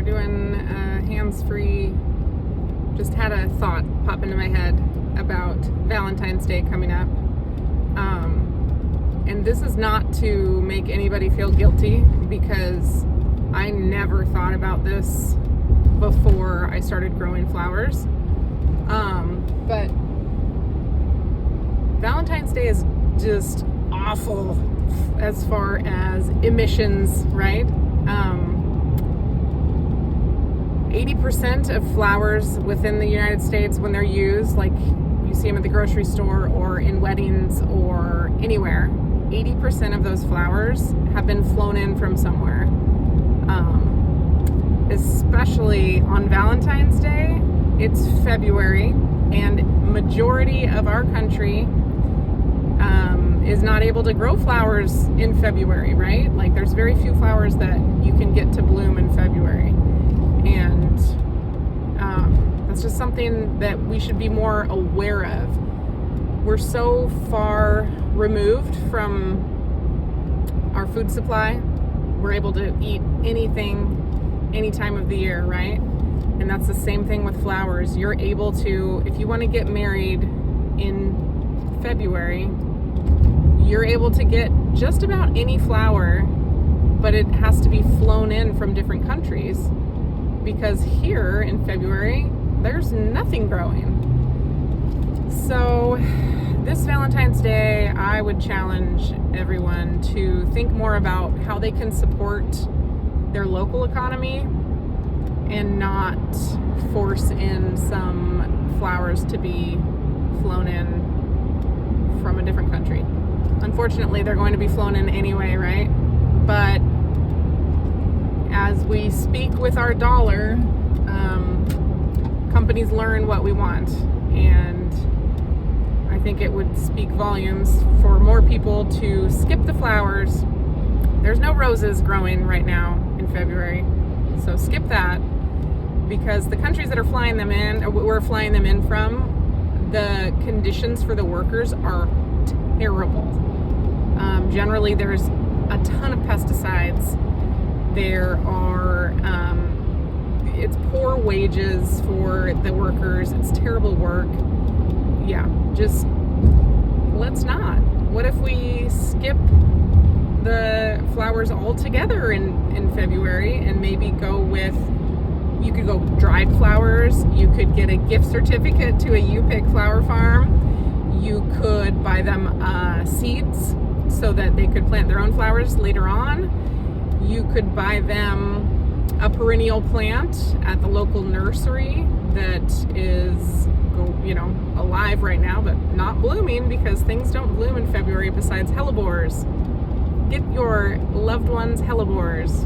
we're doing hands-free. Just had a thought pop into my head about Valentine's Day coming up. And this is not to make anybody feel guilty, because I never thought about this before I started growing flowers. But Valentine's Day is just awful as far as emissions, right? 80% of flowers within the United States, when they're used, like you see them at the grocery store or in weddings or anywhere, 80% of those flowers have been flown in from somewhere. Especially on Valentine's Day, it's February, and majority of our country is not able to grow flowers in February, right? Like there's very few flowers that you can get to bloom in February. And that's just something that we should be more aware of. We're so far removed from our food supply. We're able to eat anything, any time of the year, right? And that's the same thing with flowers. You're able to, if you want to get married in February, you're able to get just about any flower, but it has to be flown in from different countries, because here in February, there's nothing growing. So this Valentine's Day, I would challenge everyone to think more about how they can support their local economy and not force in some flowers to be flown in from a different country. Unfortunately, they're going to be flown in anyway, right? But as we speak with our dollar, companies learn what we want. And I think it would speak volumes for more people to skip the flowers. There's no roses growing right now in February, so skip that, because the countries that are flying them in, or we're flying them in from, the conditions for the workers are terrible. Generally, there's a ton of pesticides. There are, it's poor wages for the workers. It's terrible work. Yeah, just let's not. What if we skip the flowers altogether in February and maybe go with, you could go dried flowers, you could get a gift certificate to a U-Pick flower farm, you could buy them seeds so that they could plant their own flowers later on. You could buy them a perennial plant at the local nursery that is, alive right now, but not blooming, because things don't bloom in February besides hellebores. Get your loved ones hellebores.